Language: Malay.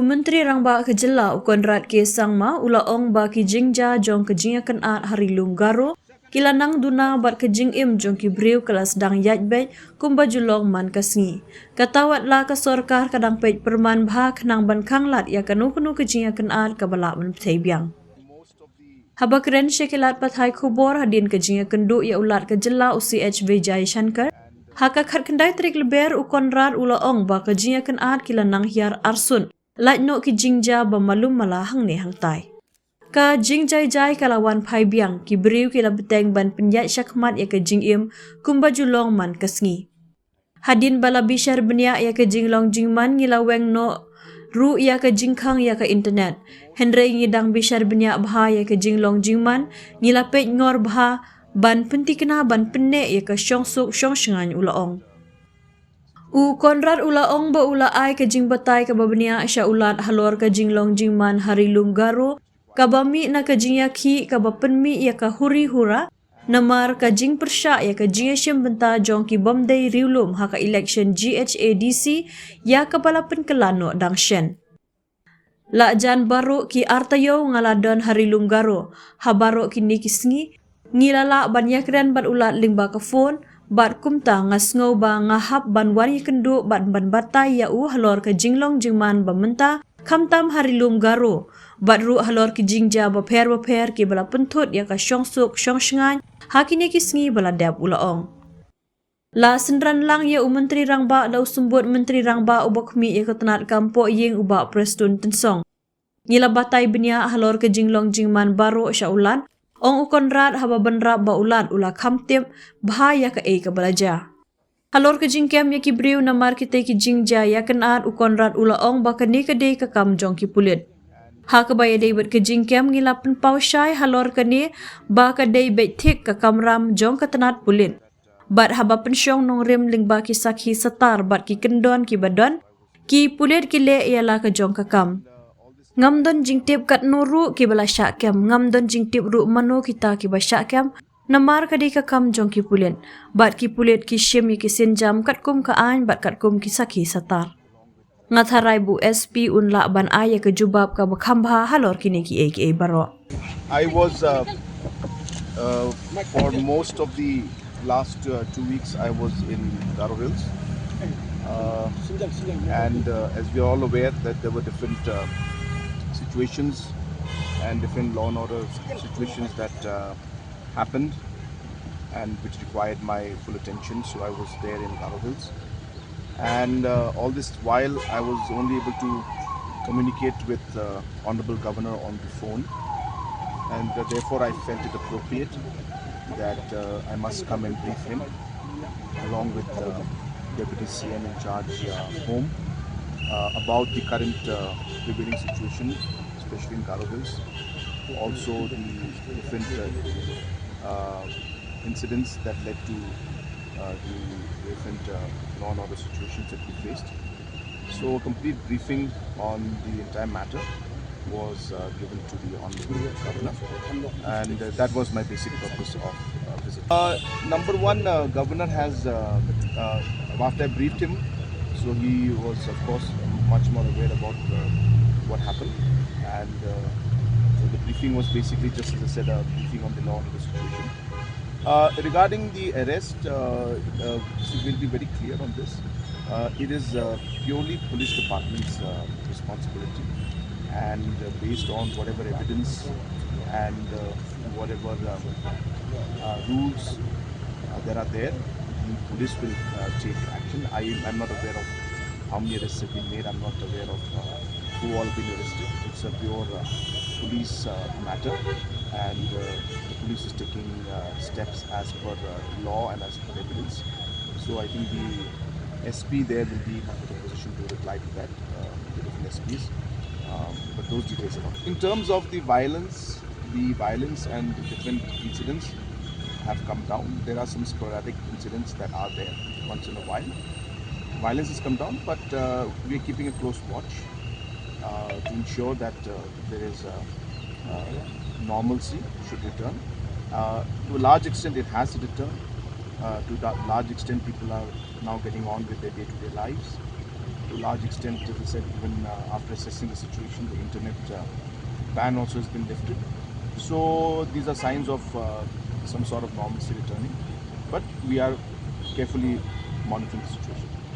Menteri Rangba ke Jela Conrad ke Sangma ula ong ba ki jingja jong ke jingakan at Rilum Garo kilanang duna bat ke jingim jong ki briu kelas dang yatbet kumba julong man kasngi. Katawat la ke sorkar kadang pej perman bha kenang ban kanglat ya kanu ke jingakan at kabala man pteibiang. Habakren Syllad pathai khubor hadin ke jingakan du ya ulat ke Jela UCHV Jai Shankar. Haka khat kendai trik leber u Conrad ula ong ba ke jingakan at kilanang hiar arsun. Lait no ki jingja ba malum mala hang ne hang tai. Ka jingjai jai kala wanphai biang ki briu ki la bteng ban penyat syakmat ya ke jingim kumba julong man kasngi. Hadin bala bishar benia ya ke jinglong jingman ngila weng no ru ya ke jingkhang ya ke internet. Henry ngidang bishar benia bha ya ke jinglong jingman ngila peitngor bha ban pentikna ban penne ya ke syongsuk syongsengan ulaong. U Conrad ula ong ba ula ai ke jing batai ke babenia sya ulat halor ke jinglong jingman Rilum Garo ka bami na ke jing yakhi ka bapenmi ya ka huri hura namar ka jing persya ya ke jing syem benta jong ki bomdai Rilum ha ka election GHADC ya ka balapen kelano dang shen. La jan baru ki artayo ngaladon Rilum Garo ha baru kini kisngi ngilala ban yakren ban ulat lingba ka phone bat kumta ngasngau ba ngahap ban wani kendu bat ban batai ya u halor ke jinglong jingman bamenta kamtam Rilum Garo bat ru halor ke jingja baper ki bala pentut ya ka syongsuk syongsngan hakini kisngi bala dab ulaong. La sendran lang ya u Menteri Rangba lau sumbut Menteri Rangba ubakmi ya ketenat kampo ying ubak Preston Tensong. Ngila batai benia halor ke jinglong jingman baru syaulan ong u Conrad haba benra ba ulat ula kamtip bahaya ke ka belaja. Halor ke jingkem ya ki briu namar kita ki jingja ya kenat u Conrad ula ong ba ke ni ke dei ke kam jong ki pulit. Ha ke baya dei bet ke jingkem ngila pen pau syai halor ke ni ba ke dei bet thik ke kamram jong ke tenat pulit. Bat haba pensyong nong rim ling ba ki sakhi setar bat ki kendon ki badon ki pulit ki le ialah ke jong ke kam. Ngamdon jingtip kat nuru ki bala syakem ngamdon jingtip ru manu kita ki ba syakem namar ka di ka kam jong ki pulen bat ki pulet ki syem ki sinjam kat kum ka ain bat kat kum ki sakhi satar ngatharai bu SP unla ban aya ke jubab ka bakhamba halor kini ki aka baro. I was for most of the last 2 weeks I was in Garo Hills and as we are all aware that there were different situations and different law and order situations that happened and which required my full attention, so I was there in Garo Hills and all this while I was only able to communicate with Honorable Governor on the phone and therefore I felt it appropriate that I must come and brief him along with Deputy CM in charge home about the current prevailing situation, especially in Garo Hills. Also the different incidents that led to the different law and order situations that we faced. So a complete briefing on the entire matter was given to the Honorable Governor and that was my basic purpose of visit. Number one, Governor has, after I briefed him, so he was of course much more aware about what happened and so the briefing was basically just as I said a briefing on the law and the situation. Regarding the arrest, so we'll be very clear on this. It is purely police department's responsibility and based on whatever evidence and whatever rules that are there, the police will take action. I'm not aware of how many arrests have been made. I'm not aware of who all have been arrested. It's a pure police matter and the police is taking steps as per law and as per evidence. So I think the SP there will be in a position to reply to that, the different SPs. But those details are not. In terms of the violence and the different incidents have come down. There are some sporadic incidents that are there once in a while. Violence has come down, but we are keeping a close watch to ensure that there is normalcy should return. To a large extent, it has returned. To a large extent, people are now getting on with their day-to-day lives. to a large extent, as I said, even after assessing the situation, the internet ban also has been lifted. So these are signs of some sort of normalcy returning. But we are carefully monitoring the situation.